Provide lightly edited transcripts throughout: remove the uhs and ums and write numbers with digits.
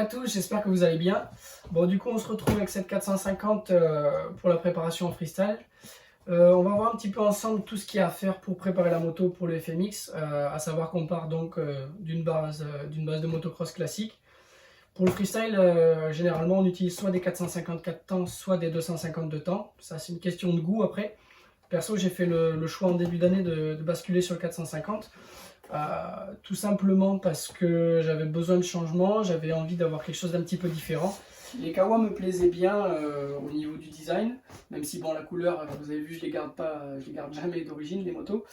à tous, j'espère que vous allez bien. Bon, du coup, on se retrouve avec cette 450 pour la préparation en freestyle. On va voir un petit peu ensemble tout ce qu'il y a à faire pour préparer la moto pour le FMX, à savoir qu'on part donc d'une base de motocross classique. Pour le freestyle, généralement, on utilise soit des 454 temps, soit des 252 temps. Ça, c'est une question de goût après. Perso, j'ai fait le choix en début d'année de basculer sur le 450. Tout simplement parce que j'avais besoin de changement, j'avais envie d'avoir quelque chose d'un petit peu différent. Les Kawa me plaisaient bien au niveau du design, même si bon la couleur, vous avez vu, je les garde pas, je les garde jamais d'origine les motos.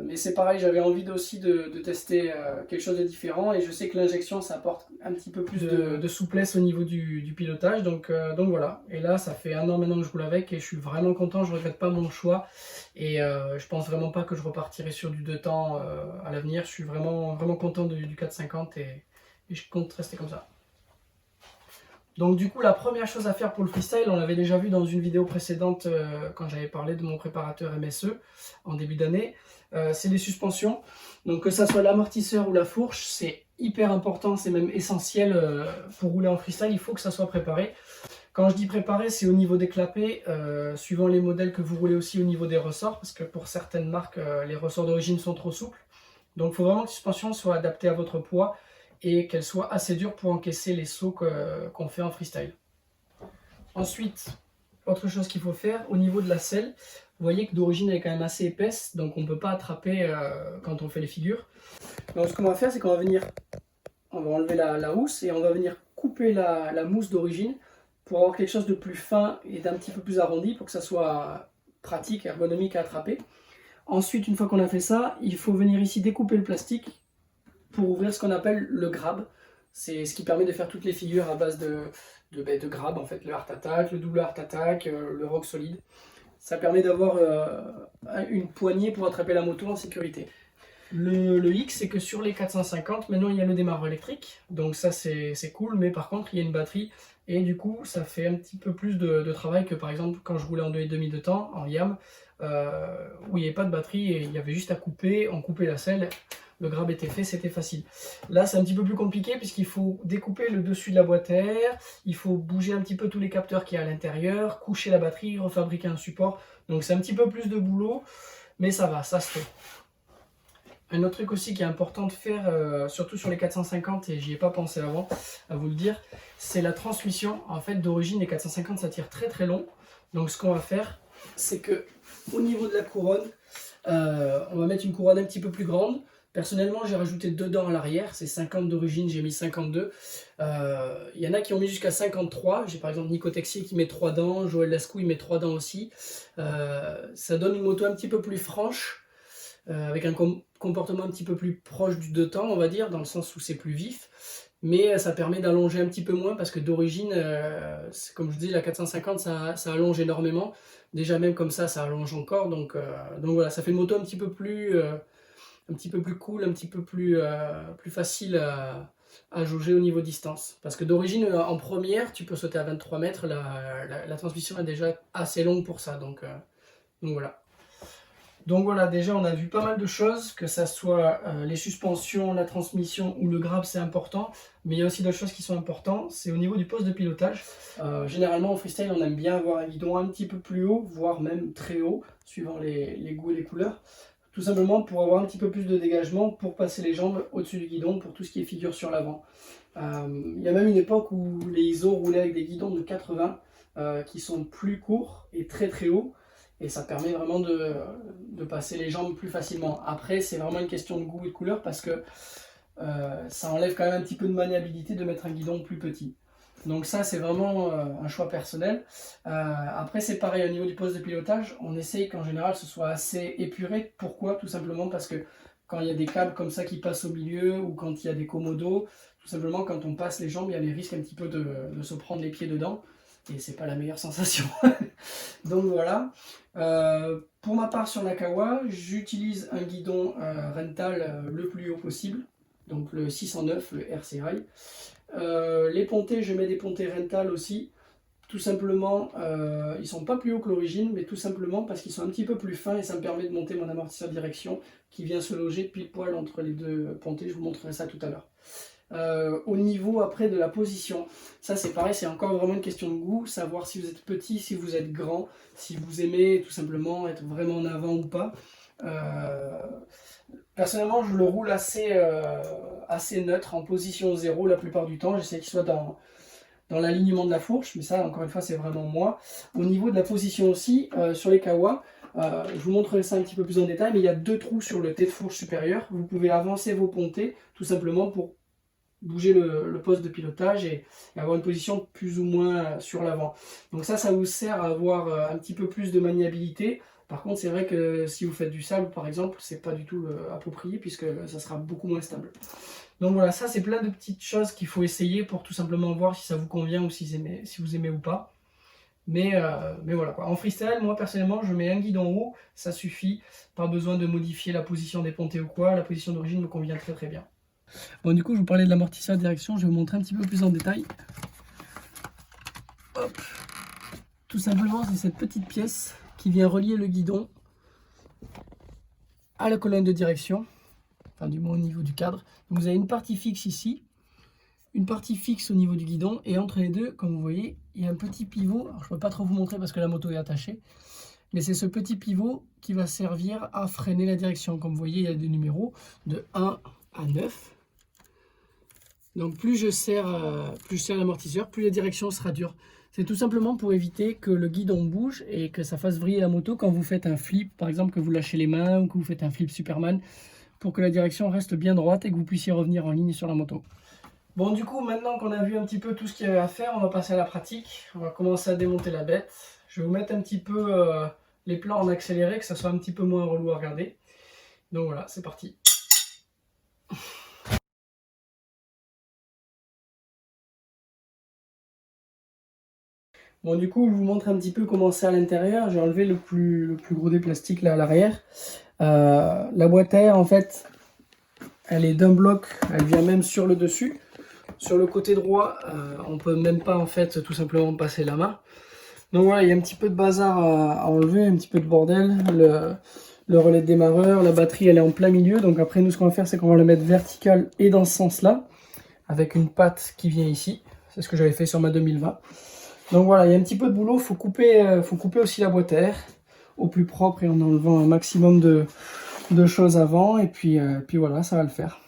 Mais c'est pareil, j'avais envie aussi de tester quelque chose de différent et je sais que l'injection ça apporte un petit peu plus de souplesse au niveau du pilotage, donc voilà. Et là ça fait 1 an maintenant que je roule avec et je suis vraiment content, je regrette pas mon choix et je pense vraiment pas que je repartirai sur du 2 temps à l'avenir. Je suis vraiment content du 450 et je compte rester comme ça. Donc du coup la première chose à faire pour le freestyle, on l'avait déjà vu dans une vidéo précédente quand j'avais parlé de mon préparateur MSE en début d'année, c'est les suspensions. Donc que ça soit l'amortisseur ou la fourche, c'est hyper important, c'est même essentiel pour rouler en freestyle, il faut que ça soit préparé. Quand je dis préparé, c'est au niveau des clapets, suivant les modèles que vous roulez aussi au niveau des ressorts, parce que pour certaines marques, les ressorts d'origine sont trop souples. Donc il faut vraiment que la suspension soit adaptée à votre poids et qu'elle soit assez dure pour encaisser les sauts qu'on fait en freestyle. Ensuite, autre chose qu'il faut faire, au niveau de la selle, vous voyez que d'origine elle est quand même assez épaisse, donc on ne peut pas attraper quand on fait les figures. Donc ce qu'on va faire, c'est qu'on va venir, on va enlever la housse et on va venir couper la mousse d'origine pour avoir quelque chose de plus fin et d'un petit peu plus arrondi pour que ça soit pratique, ergonomique à attraper. Ensuite, une fois qu'on a fait ça, il faut venir ici découper le plastique pour ouvrir ce qu'on appelle le grab. C'est ce qui permet de faire toutes les figures à base de grab, en fait, le heart attack, le double heart attack, le rock solide. Ça permet d'avoir une poignée pour attraper la moto en sécurité. Le hic, c'est que sur les 450, maintenant il y a le démarreur électrique, donc ça c'est cool, mais par contre il y a une batterie, et du coup ça fait un petit peu plus de travail que par exemple quand je roulais en 2,5 de temps, en YAM, où il n'y avait pas de batterie, et il y avait juste à couper, on coupait la selle, le grab était fait, c'était facile. Là c'est un petit peu plus compliqué, puisqu'il faut découper le dessus de la boîte à air, il faut bouger un petit peu tous les capteurs qu'il y a à l'intérieur, coucher la batterie, refabriquer un support, donc c'est un petit peu plus de boulot, mais ça va, ça se fait. Un autre truc aussi qui est important de faire, surtout sur les 450, et j'y ai pas pensé avant, à vous le dire, c'est la transmission. En fait, d'origine, les 450, ça tire très long. Donc ce qu'on va faire, c'est que au niveau de la couronne, on va mettre une couronne un petit peu plus grande. Personnellement, j'ai rajouté 2 dents à l'arrière, c'est 50 d'origine, j'ai mis 52. Il y en a qui ont mis jusqu'à 53. J'ai par exemple Nico Texier qui met 3 dents, Joël Lascou il met 3 dents aussi. Ça donne une moto un petit peu plus franche, avec un comportement un petit peu plus proche du 2 temps, on va dire, dans le sens où c'est plus vif, mais ça permet d'allonger un petit peu moins, parce que d'origine, comme je dis, la 450, ça allonge énormément, déjà même comme ça allonge encore, donc voilà, ça fait une moto un petit peu plus cool, un petit peu plus facile à jauger au niveau distance, parce que d'origine, en première, tu peux sauter à 23 mètres, la transmission est déjà assez longue pour ça, donc voilà. Donc voilà, déjà on a vu pas mal de choses, que ça soit les suspensions, la transmission ou le grab, c'est important, mais il y a aussi d'autres choses qui sont importantes, c'est au niveau du poste de pilotage. Généralement en freestyle on aime bien avoir un guidon un petit peu plus haut, voire même très haut, suivant les goûts et les couleurs, tout simplement pour avoir un petit peu plus de dégagement, pour passer les jambes au-dessus du guidon, pour tout ce qui est figure sur l'avant. Il y a même une époque où les ISO roulaient avec des guidons de 80 qui sont plus courts et très hauts, et ça permet vraiment de passer les jambes plus facilement. Après, c'est vraiment une question de goût et de couleur, parce que ça enlève quand même un petit peu de maniabilité de mettre un guidon plus petit. Donc ça, c'est vraiment un choix personnel. Après, c'est pareil au niveau du poste de pilotage. On essaye qu'en général, ce soit assez épuré. Pourquoi? Tout simplement parce que quand il y a des câbles comme ça qui passent au milieu, ou quand il y a des commodos, tout simplement quand on passe les jambes, il y a les risques un petit peu de se prendre les pieds dedans. Et c'est pas la meilleure sensation. Donc voilà. Pour ma part sur la Kawa, j'utilise un guidon rental le plus haut possible, donc le 609, le RC Rail. Les pontées, je mets des pontées rental aussi, tout simplement, ils sont pas plus hauts que l'origine, mais tout simplement parce qu'ils sont un petit peu plus fins, et ça me permet de monter mon amortisseur direction qui vient se loger pile poil entre les deux pontées. Je vous montrerai ça tout à l'heure. au niveau après de la position. Ça c'est pareil, c'est encore vraiment une question de goût, savoir si vous êtes petit, si vous êtes grand, si vous aimez tout simplement être vraiment en avant ou pas. Personnellement je le roule assez neutre, en position 0 la plupart du temps, j'essaie qu'il soit dans l'alignement de la fourche, mais ça encore une fois c'est vraiment moi. Au niveau de la position aussi, sur les Kawa, je vous montrerai ça un petit peu plus en détail, mais il y a 2 trous sur le T de fourche supérieur. Vous pouvez avancer vos pontées tout simplement pour bouger le poste de pilotage et avoir une position plus ou moins sur l'avant. Donc ça vous sert à avoir un petit peu plus de maniabilité. Par contre, c'est vrai que si vous faites du sable, par exemple, c'est pas du tout approprié puisque ça sera beaucoup moins stable. Donc voilà, ça c'est plein de petites choses qu'il faut essayer pour tout simplement voir si ça vous convient ou si vous aimez ou pas. Mais voilà quoi. En freestyle, moi personnellement, je mets un guidon haut, ça suffit. Pas besoin de modifier la position des pontées ou quoi. La position d'origine me convient très très bien. Bon, du coup, je vous parlais de l'amortisseur de direction. Je vais vous montrer un petit peu plus en détail. Hop. Tout simplement, c'est cette petite pièce qui vient relier le guidon à la colonne de direction. Enfin, du moins au niveau du cadre. Donc, vous avez une partie fixe ici, une partie fixe au niveau du guidon, et entre les deux, comme vous voyez, il y a un petit pivot. Alors, je ne peux pas trop vous montrer parce que la moto est attachée, mais c'est ce petit pivot qui va servir à freiner la direction. Comme vous voyez, il y a des numéros de 1 à 9. Donc plus je serre l'amortisseur, plus la direction sera dure. C'est tout simplement pour éviter que le guidon bouge et que ça fasse vriller la moto quand vous faites un flip, par exemple que vous lâchez les mains ou que vous faites un flip Superman, pour que la direction reste bien droite et que vous puissiez revenir en ligne sur la moto. Bon, du coup, maintenant qu'on a vu un petit peu tout ce qu'il y avait à faire, on va passer à la pratique. On va commencer à démonter la bête. Je vais vous mettre un petit peu les plans en accéléré, que ça soit un petit peu moins relou à regarder. Donc voilà, c'est parti. Bon, du coup, je vous montre un petit peu comment c'est à l'intérieur. J'ai enlevé le plus gros des plastiques là à l'arrière. La boîte à air, en fait, elle est d'un bloc, elle vient même sur le dessus. Sur le côté droit, on peut même pas en fait tout simplement passer la main. Donc voilà, il y a un petit peu de bazar à enlever, un petit peu de bordel. Le relais de démarreur, la batterie elle est en plein milieu. Donc après nous ce qu'on va faire c'est qu'on va la mettre verticale et dans ce sens là, avec une patte qui vient ici. C'est ce que j'avais fait sur ma 2020. Donc voilà, il y a un petit peu de boulot, faut couper aussi la boîte à air au plus propre et en enlevant un maximum de choses avant. Et puis voilà, ça va le faire.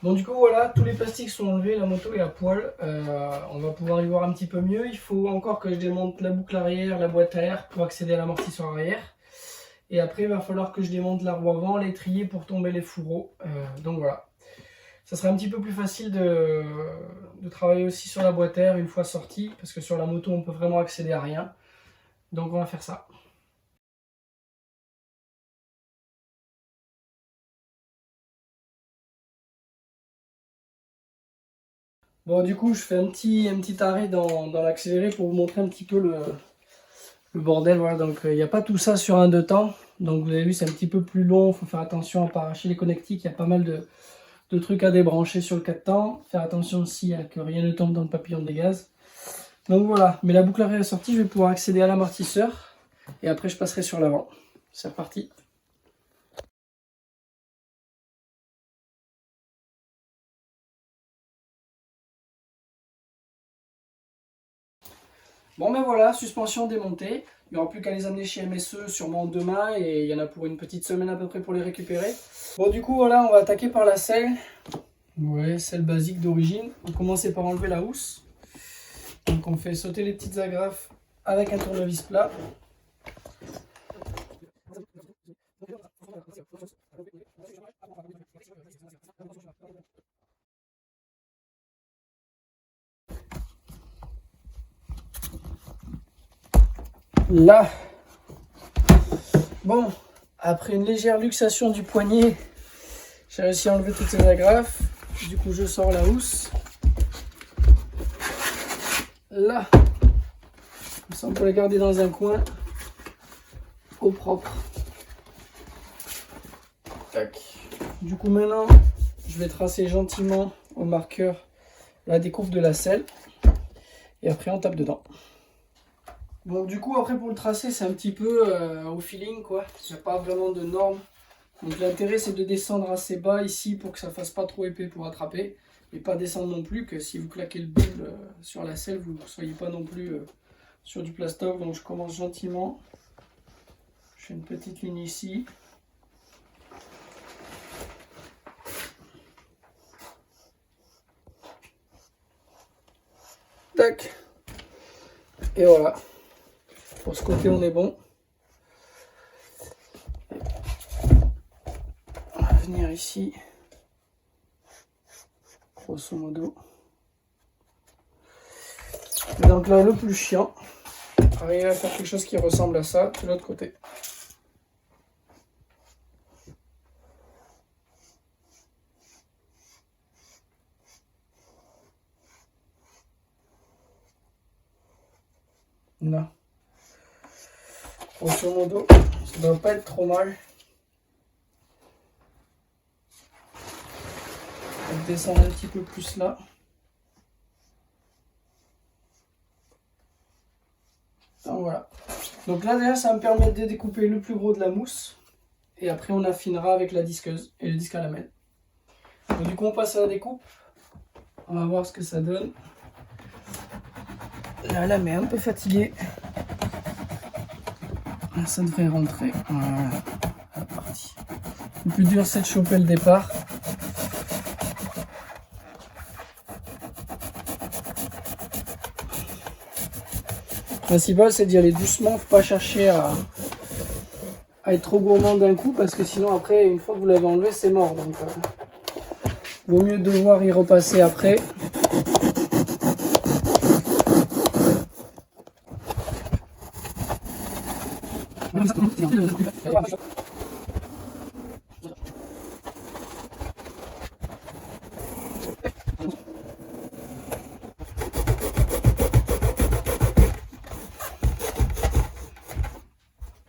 Bon du coup voilà, tous les plastiques sont enlevés, la moto est à poil, on va pouvoir y voir un petit peu mieux. Il faut encore que je démonte la boucle arrière, la boîte à air pour accéder à l'amortisseur arrière. Et après il va falloir que je démonte la roue avant, l'étrier pour tomber les fourreaux. Donc voilà, ça sera un petit peu plus facile de travailler aussi sur la boîte à air une fois sortie, parce que sur la moto on peut vraiment accéder à rien. Donc on va faire ça. Bon du coup je fais un petit arrêt dans l'accéléré pour vous montrer un petit peu le bordel. Voilà, donc il n'y a pas tout ça sur un 2 temps. Donc vous avez vu c'est un petit peu plus long, il faut faire attention à ne pas arracher les connectiques, il y a pas mal de trucs à débrancher sur le 4 temps. Faire attention aussi à que rien ne tombe dans le papillon des gaz. Donc voilà, mais la boucle arrière est sortie, je vais pouvoir accéder à l'amortisseur et après je passerai sur l'avant. C'est reparti. Bon ben voilà, suspension démontée. Il n'y aura plus qu'à les amener chez MSE sûrement demain et il y en a pour une petite semaine à peu près pour les récupérer. Bon du coup voilà, on va attaquer par la selle. Ouais, selle basique d'origine. On commence par enlever la housse. Donc on fait sauter les petites agrafes avec un tournevis plat. Là, bon, après une légère luxation du poignet, j'ai réussi à enlever toutes ces agrafes. Du coup, je sors la housse. Là, comme ça on peut la garder dans un coin au propre. Tac. Du coup, maintenant, je vais tracer gentiment au marqueur la découpe de la selle et après on tape dedans. Donc du coup après pour le tracé c'est un petit peu au feeling quoi, il n'y a pas vraiment de normes. Donc l'intérêt c'est de descendre assez bas ici pour que ça fasse pas trop épais pour attraper. Et pas descendre non plus que si vous claquez le boule sur la selle vous ne soyez pas non plus sur du plastoc. Donc je commence gentiment, je fais une petite ligne ici. Tac. Et voilà. Pour ce côté, on est bon. On va venir ici. Grosso modo. Et donc là, le plus chiant, arriver à faire quelque chose qui ressemble à ça de l'autre côté. Là. Grosso modo, ça doit pas être trop mal. On va descendre un petit peu plus là. Donc voilà. Donc là déjà ça va me permettre de découper le plus gros de la mousse. Et après on affinera avec la disqueuse et le disque à lamelle. Donc du coup on passe à la découpe. On va voir ce que ça donne. La lame est un peu fatiguée. Ça devrait rentrer. Voilà. C'est parti. Le plus dur c'est de choper le départ. Le principal c'est d'y aller doucement, faut pas chercher à être trop gourmand d'un coup parce que sinon après une fois que vous l'avez enlevé c'est mort. Donc vaut mieux devoir y repasser après.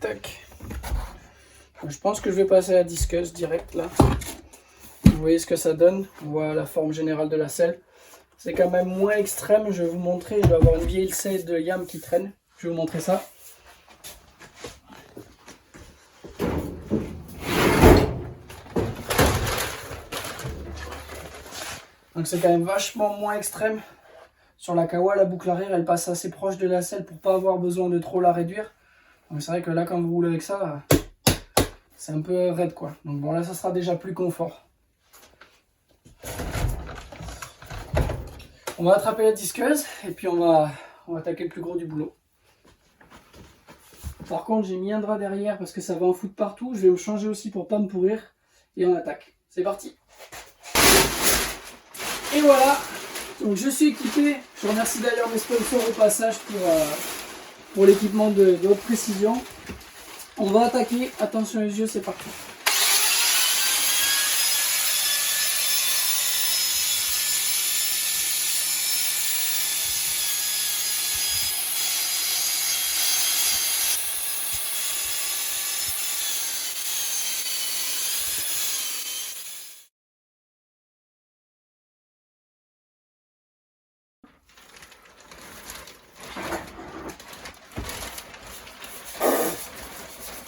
Tac. Je pense que je vais passer à la disqueuse direct là. Vous voyez ce que ça donne. On voit la forme générale de la selle. C'est quand même moins extrême. Je vais vous montrer. Je vais avoir une vieille selle de yam qui traîne. Je vais vous montrer ça. Donc c'est quand même vachement moins extrême. Sur la Kawa, la boucle arrière, elle passe assez proche de la selle pour pas avoir besoin de trop la réduire. Donc c'est vrai que là, quand vous roulez avec ça, c'est un peu raide quoi. Donc bon, là, ça sera déjà plus confort. On va attraper la disqueuse et puis on va attaquer le plus gros du boulot. Par contre, j'ai mis un drap derrière parce que ça va en foutre partout. Je vais me changer aussi pour pas me pourrir. Et on attaque. C'est parti. Et voilà. Donc je suis équipé. Je remercie d'ailleurs mes sponsors au passage pour l'équipement de haute précision. On va attaquer. Attention les yeux, c'est parti.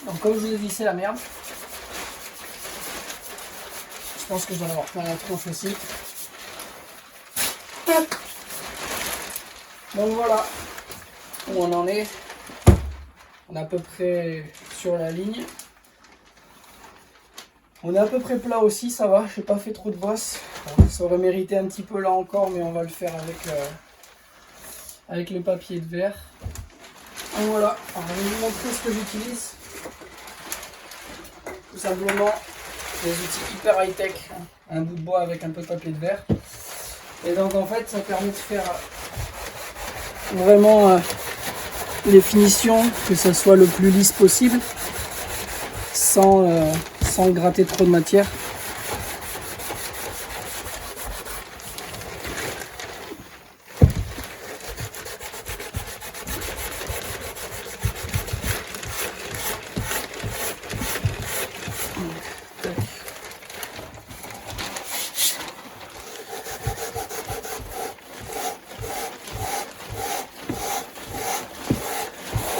Donc comme je vous ai dit, c'est la merde. Je pense que j'en ai avoir plein la tronche aussi. Donc voilà où on en est. On est à peu près sur la ligne. On est à peu près plat aussi, ça va. Je n'ai pas fait trop de bosse. Bon, ça aurait mérité un petit peu là encore, mais on va le faire avec le papier de verre. Donc voilà, alors, je vais vous montrer ce que j'utilise. Tout simplement des outils hyper high-tech. Un bout de bois avec un peu de papier de verre. Et donc en fait ça permet de faire vraiment les finitions, que ça soit le plus lisse possible, sans gratter trop de matière.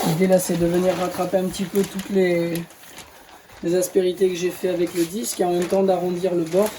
L'idée là c'est de venir rattraper un petit peu toutes les aspérités que j'ai fait avec le disque et en même temps d'arrondir le bord.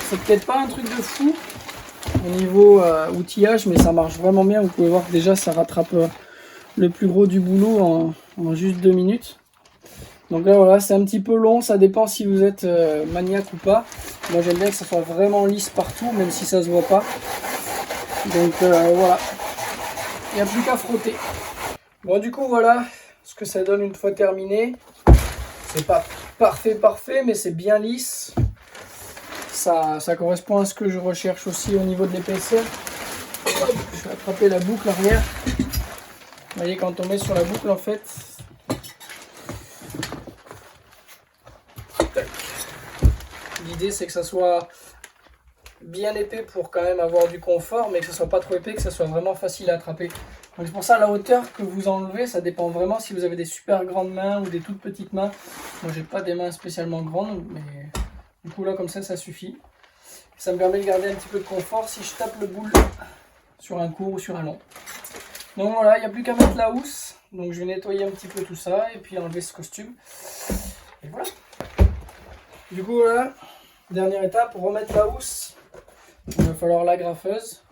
C'est peut-être pas un truc de fou au niveau outillage, mais ça marche vraiment bien. Vous pouvez voir que déjà ça rattrape le plus gros du boulot en juste 2 minutes. Donc là voilà, c'est un petit peu long, ça dépend si vous êtes maniaque ou pas. Moi j'aime bien que ça soit vraiment lisse partout, même si ça se voit pas. Donc voilà, il n'y a plus qu'à frotter. Bon du coup voilà ce que ça donne une fois terminé. C'est pas parfait, mais c'est bien lisse. Ça correspond à ce que je recherche aussi au niveau de l'épaisseur. Je vais attraper la boucle arrière. Vous voyez, quand on met sur la boucle, en fait, l'idée c'est que ça soit bien épais pour quand même avoir du confort, mais que ça soit pas trop épais, que ça soit vraiment facile à attraper. Donc c'est pour ça la hauteur que vous enlevez, ça dépend vraiment si vous avez des super grandes mains ou des toutes petites mains. Moi j'ai pas des mains spécialement grandes, mais du coup là comme ça suffit. Ça me permet de garder un petit peu de confort si je tape le boule sur un court ou sur un long. Donc voilà, il n'y a plus qu'à mettre la housse. Donc je vais nettoyer un petit peu tout ça et puis enlever ce costume. Et voilà. Du coup voilà, dernière étape, pour remettre la housse, il va falloir l'agrafeuse.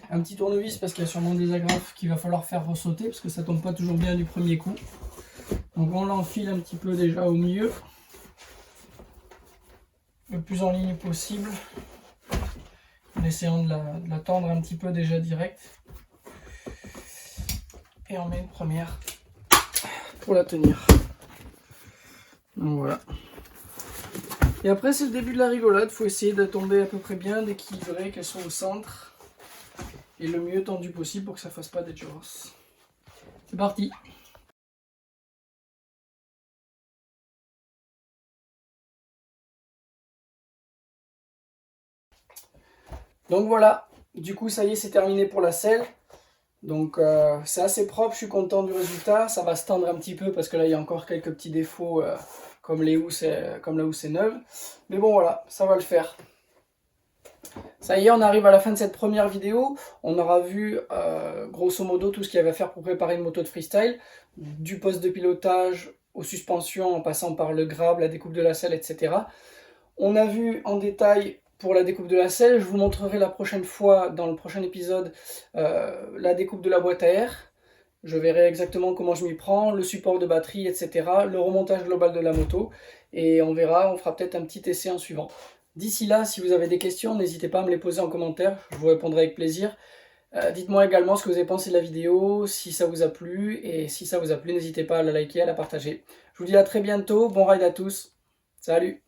Un petit tournevis parce qu'il y a sûrement des agrafes qu'il va falloir faire ressauter parce que ça tombe pas toujours bien du premier coup. Donc on l'enfile un petit peu déjà au milieu, le plus en ligne possible, en essayant de la tendre un petit peu déjà direct. Et on met une première pour la tenir. Donc voilà. Et après c'est le début de la rigolade, il faut essayer de tomber à peu près bien, d'équilibrer, qu'elles sont au centre. Et le mieux tendu possible pour que ça fasse pas des churros. C'est parti! Donc voilà, du coup ça y est, c'est terminé pour la selle. Donc c'est assez propre, je suis content du résultat. Ça va se tendre un petit peu parce que là il y a encore quelques petits défauts comme la housse est neuve. Mais bon voilà, ça va le faire. Ça y est, on arrive à la fin de cette première vidéo. On aura vu grosso modo tout ce qu'il y avait à faire pour préparer une moto de freestyle. Du poste de pilotage aux suspensions en passant par le grab, la découpe de la selle, etc. On a vu en détail pour la découpe de la selle. Je vous montrerai la prochaine fois, dans le prochain épisode, la découpe de la boîte à air. Je verrai exactement comment je m'y prends, le support de batterie, etc. Le remontage global de la moto. Et on verra, on fera peut-être un petit essai en suivant. D'ici là, si vous avez des questions, n'hésitez pas à me les poser en commentaire. Je vous répondrai avec plaisir. Dites-moi également ce que vous avez pensé de la vidéo, si ça vous a plu. Et si ça vous a plu, n'hésitez pas à la liker, à la partager. Je vous dis à très bientôt. Bon ride à tous. Salut!